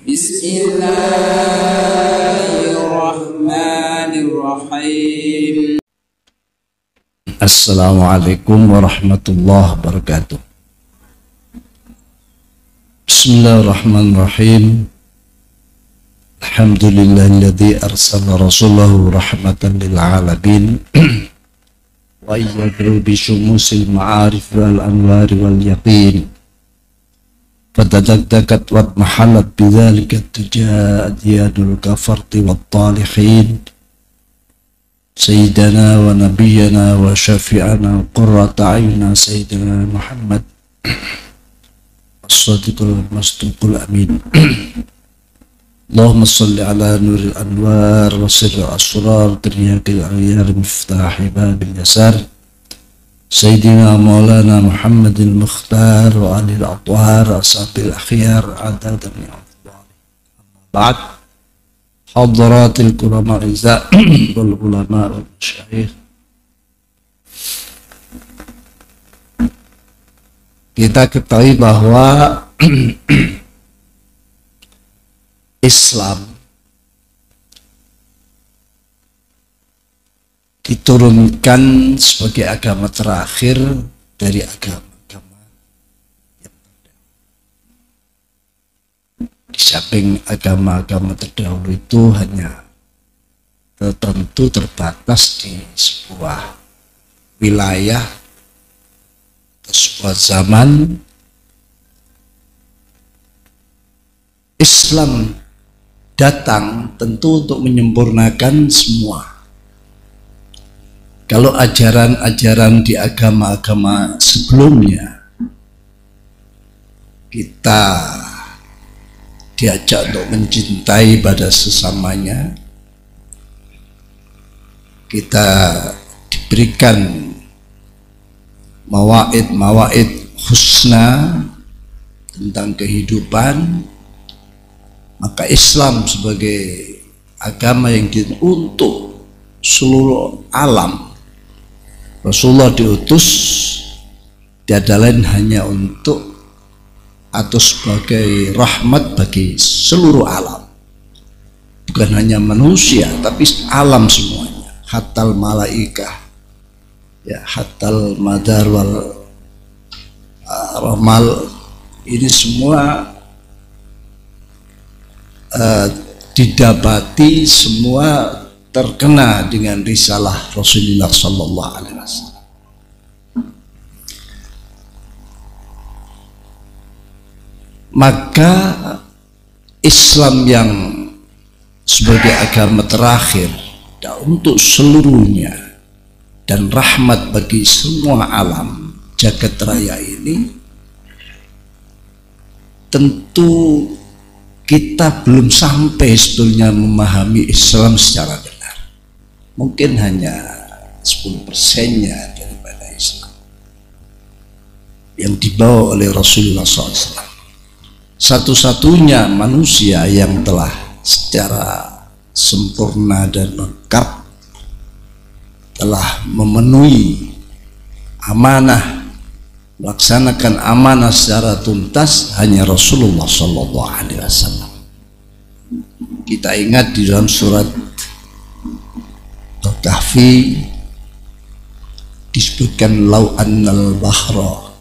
Bismillahirrahmanirrahim. Assalamualaikum warahmatullahi wabarakatuh. Bismillahirrahmanirrahim. Alhamdulillahilladzi arsala rasulahu rahmatan lil alamin wa ayyadahu bi syumusil ma'arif wal anwar wal yaqin fatadakkat wa mahallat bidzalika tujadiyadul kafarti wat talihin sayyidana wa nabiyyana wa syafi'ana qurrata a'yunina sayyidina Muhammad as-sadiqul masduqul amin. Allahumma salli ala nuril anwar wa sirril asrar tiryaqil aghyar miftahi babil yasar sayyidina maulana Muhammadil mukhtar wa alil athhar asabil akhyar adadan ya Allah. Ba'd hadratil kurama izza wal ulama wal masyayikh, kita ketahui bahwa Islam diturunkan sebagai agama terakhir dari agama-agama yang terdahulu. Di samping agama-agama terdahulu itu hanya tertentu terbatas di sebuah wilayah atau sebuah zaman. Islam datang tentu untuk menyempurnakan semua. Kalau ajaran-ajaran di agama-agama sebelumnya kita diajak untuk mencintai pada sesamanya, kita diberikan mawaid husna tentang kehidupan, maka Islam sebagai agama yang untuk seluruh alam. Rasulullah diutus tiada lain hanya untuk atau sebagai rahmat bagi seluruh alam, bukan hanya manusia tapi alam semuanya, hatal malaikah ya, hatal madar wal ramal, ini semua didapati, semua terkena dengan risalah Rasulullah Sallallahu Alaihi Wasallam. Maka Islam yang sebagai agama terakhir dan untuk seluruhnya dan rahmat bagi semua alam jagat raya ini, tentu kita belum sampai sebetulnya memahami Islam secara benar. Mungkin hanya 10%-nya daripada Islam yang dibawa oleh Rasulullah SAW. Satu-satunya manusia yang telah secara sempurna dan lengkap telah memenuhi amanah, melaksanakan amanah secara tuntas hanya Rasulullah Sallallahu Alaihi Wasallam. Kita ingat di dalam surat Al-Kahfi disebutkan lau annal bahra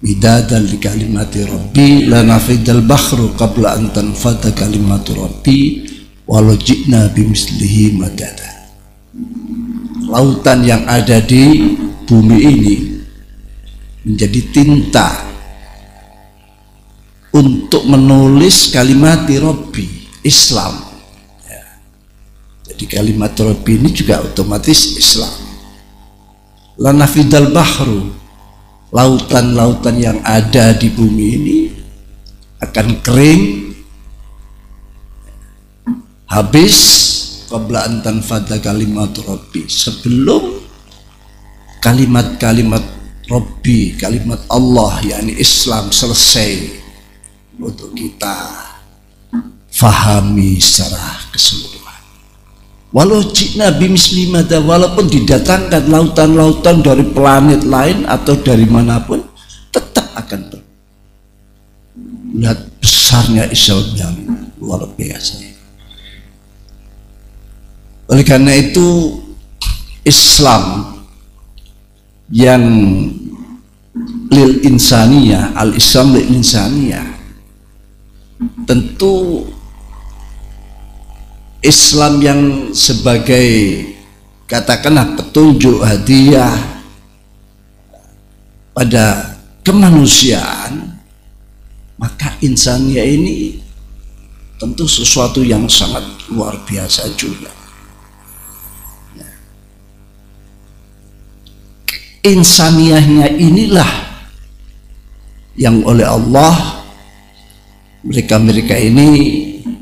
midadan li kalimati rabbi lanafidal bahru qabla an tanfada kalimatu rabbi walau ji'na bimislihi madada. Lautan yang ada di bumi ini menjadi tinta untuk menulis kalimat Rabbi Islam ya. Jadi kalimat Rabbi ini juga otomatis Islam. Lanafidal bahru, lautan-lautan yang ada di bumi ini akan kering, habis qabla an tanfada kalimat Rabbi, sebelum kalimat-kalimat Rabbi, kalimat Allah yakni Islam selesai untuk kita fahami secara keseluruhan. Walau jina bimislimada, walaupun didatangkan lautan-lautan dari planet lain atau dari manapun, tetap akan lihat besar besarnya Islam yang luar biasa. Oleh karena itu Islam yang lil insaniyah, al-Islam lil insaniyah, tentu Islam yang sebagai katakanlah petunjuk hadiah pada kemanusiaan, maka insaniyah ini tentu sesuatu yang sangat luar biasa juga. Insaniyahnya inilah yang oleh Allah mereka ini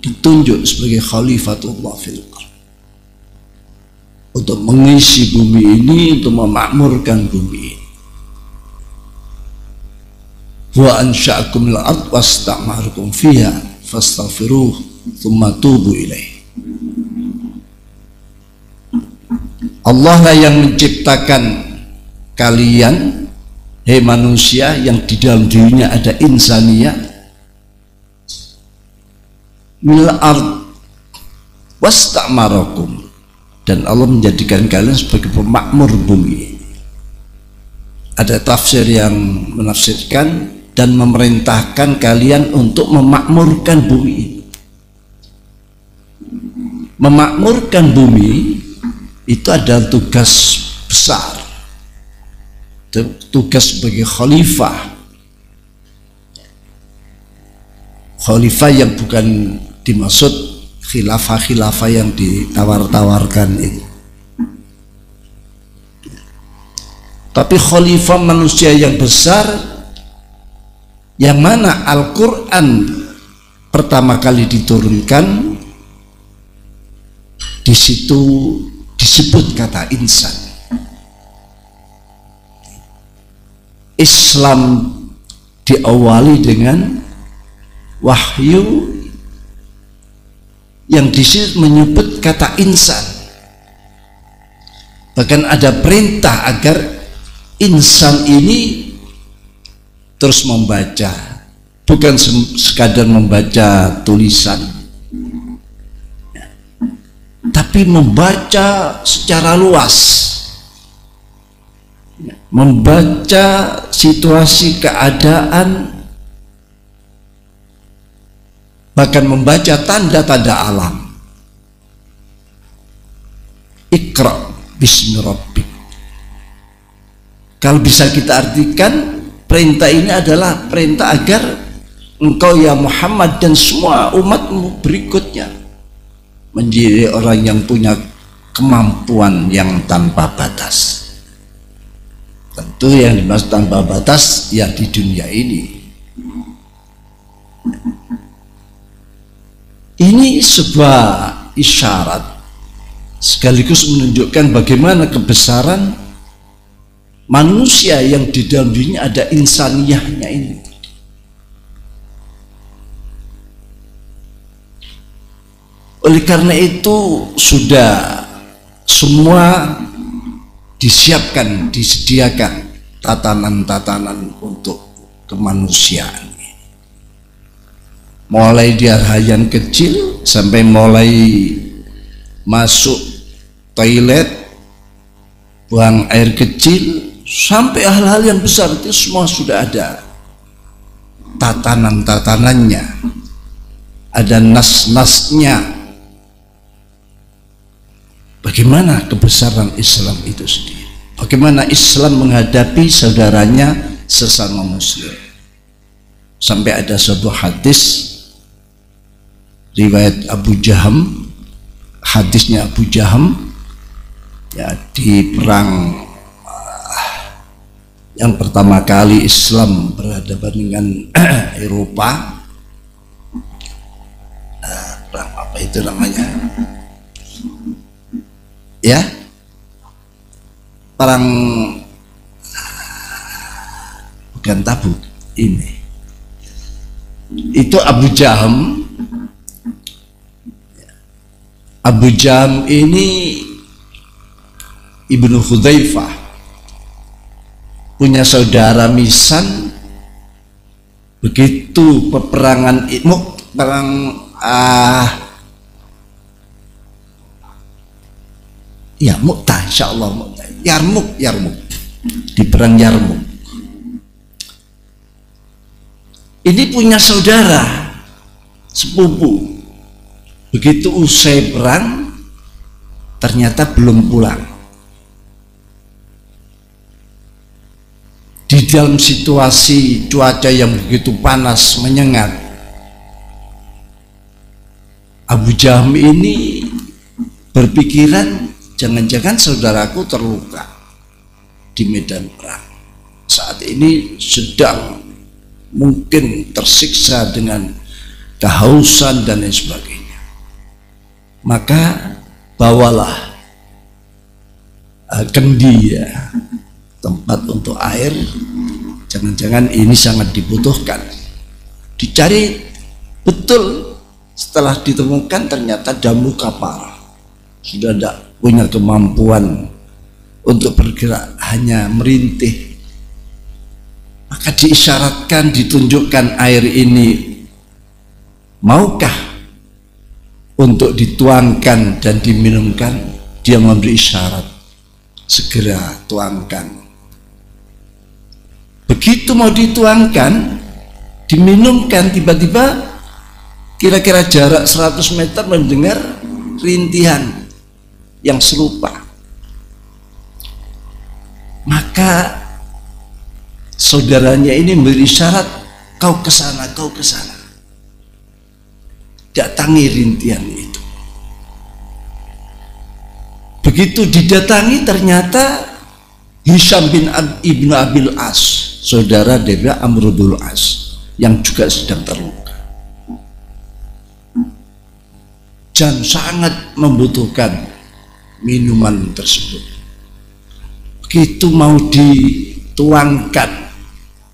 ditunjuk sebagai khalifatullah fil ardh, untuk mengisi bumi ini, untuk memakmurkan bumi ini. Wa ansha'akum lil ardh wasta'marakum fiha fastaghfiruh tsumma tubu ilaih. Allah lah yang menciptakan kalian, hei manusia, yang di dalam dirinya ada insaniyah, mil ard wasta'marakum, dan Allah menjadikan kalian sebagai pemakmur bumi. Ada tafsir yang menafsirkan dan memerintahkan kalian untuk memakmurkan bumi ini. Memakmurkan bumi itu adalah tugas besar, tugas sebagai khalifah yang bukan dimaksud khilafah yang ditawar-tawarkan itu, tapi khalifah manusia yang besar, yang mana Al-Quran pertama kali diturunkan, di situ disebut kata insan. Islam diawali dengan wahyu yang di situ menyebut kata insan. Bahkan ada perintah agar insan ini terus membaca, bukan sekadar membaca tulisan, tapi membaca secara luas, membaca situasi keadaan, bahkan membaca tanda-tanda alam. Iqra bismi rabbik. Kalau bisa kita artikan, perintah ini adalah perintah agar engkau ya Muhammad dan semua umatmu berikutnya menjadi orang yang punya kemampuan yang tanpa batas. Tentu yang dimaksud tanpa batas ya di dunia ini. Ini sebuah isyarat sekaligus menunjukkan bagaimana kebesaran manusia yang di dalam dirinya ada insaniyahnya ini. Oleh karena itu sudah semua disiapkan, disediakan tatanan-tatanan untuk kemanusiaan. Mulai dia hayan kecil sampai mulai masuk toilet, buang air kecil, sampai hal-hal yang besar itu semua sudah ada tatanan-tatanannya, ada nas-nasnya. Bagaimana kebesaran Islam itu sendiri, bagaimana Islam menghadapi saudaranya sesama muslim. Sampai ada sebuah hadis riwayat Abu Jaham, hadisnya Abu Jaham ya, di perang yang pertama kali Islam berhadapan dengan Eropa, perang apa itu namanya ya, perang bukan Tabuk, ini itu Abu Jaham. Abu Jaham ini Ibnu Hudzaifah punya saudara misan Begitu peperangan perang Mu'tah, insyaallah Mu'tah, Yarmuk di perang Yarmuk. Ini punya saudara sepupu. Begitu usai perang ternyata belum pulang. Di dalam situasi cuaca yang begitu panas menyengat, Abu Jaham ini berpikiran jangan-jangan saudaraku terluka di medan perang. Saat ini sedang mungkin tersiksa dengan kehausan dan lain sebagainya. Maka bawalah kendi, tempat untuk air, jangan-jangan ini sangat dibutuhkan. Dicari betul, setelah ditemukan ternyata damru kapal sudah tidak punya kemampuan untuk bergerak, hanya merintih. Maka diisyaratkan, ditunjukkan air ini, maukah untuk dituangkan dan diminumkan? Dia memberi isyarat, segera tuangkan. Begitu mau dituangkan, diminumkan, tiba-tiba kira-kira jarak 100 meter mendengar rintihan yang serupa. Maka saudaranya ini memberi isyarat, kau ke sana, kau ke sana. Datangi rintihan itu. Begitu didatangi ternyata Hisham bin Ibnu Abil As, saudara dari Amr bin As, yang juga sedang terluka dan sangat membutuhkan minuman tersebut. Begitu mau dituangkan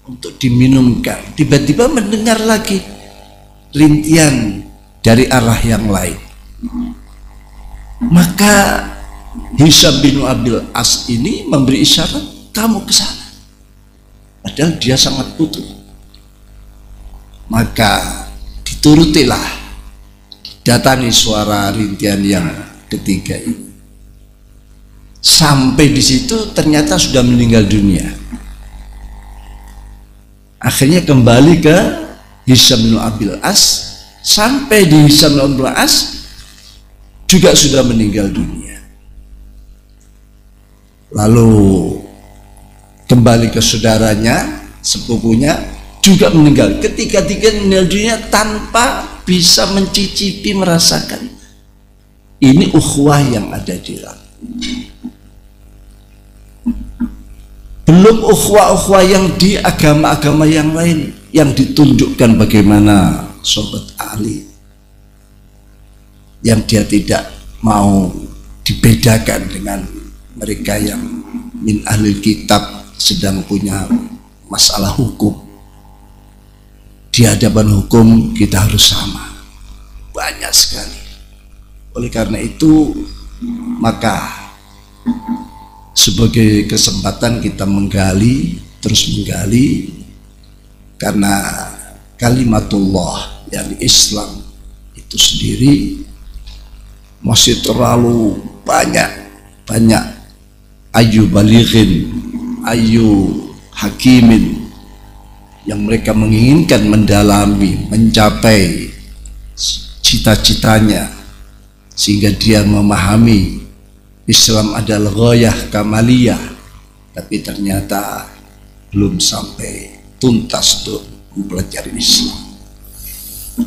untuk diminumkan, tiba-tiba mendengar lagi rintihan dari arah yang lain. Maka Hisham bin Abil As ini memberi isyarat, kamu ke sana. Padahal dia sangat butuh. Maka diturutilah, datangi suara rintihan yang ketiga ini. Sampai di situ ternyata sudah meninggal dunia. Akhirnya kembali ke Hisham bin Abil As. Sampai di Hisham bin Abil As juga sudah meninggal dunia. Lalu kembali ke saudaranya, sepupunya, juga meninggal. Ketiga-tiga meninggal dunia tanpa bisa mencicipi, merasakan. Ini ukhuwah yang ada di dalam. Belum ukhuwah-ukhuwah yang di agama-agama yang lain, yang ditunjukkan bagaimana sahabat Ali, yang dia tidak mau dibedakan dengan mereka yang min ahli kitab sedang punya masalah hukum. Di hadapan hukum kita harus sama, banyak sekali. Oleh karena itu, maka sebagai kesempatan kita menggali, terus menggali, karena kalimatullah yang Islam itu sendiri masih terlalu banyak ayu balighin, ayu hakimin, yang mereka menginginkan mendalami, mencapai cita-citanya, sehingga dia memahami Islam adalah ghayah kamaliyah, tapi ternyata belum sampai tuntas untuk mempelajari Islam.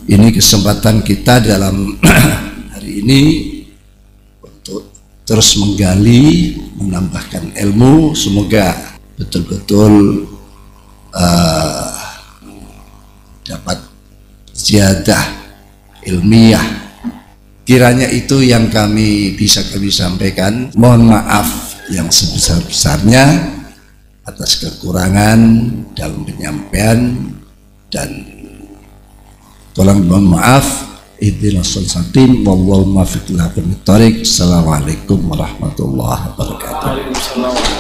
Ini kesempatan kita dalam hari ini untuk terus menggali, menambahkan ilmu. Semoga betul-betul dapat ziyadah ilmiah. Kiranya itu yang bisa kami sampaikan. Mohon maaf yang sebesar-besarnya atas kekurangan dalam penyampaian, dan tolong mohon maaf. Ihdinas shiratal wallahu muwaffiq ila aqwamit thoriq. Assalamualaikum warahmatullahi wabarakatuh.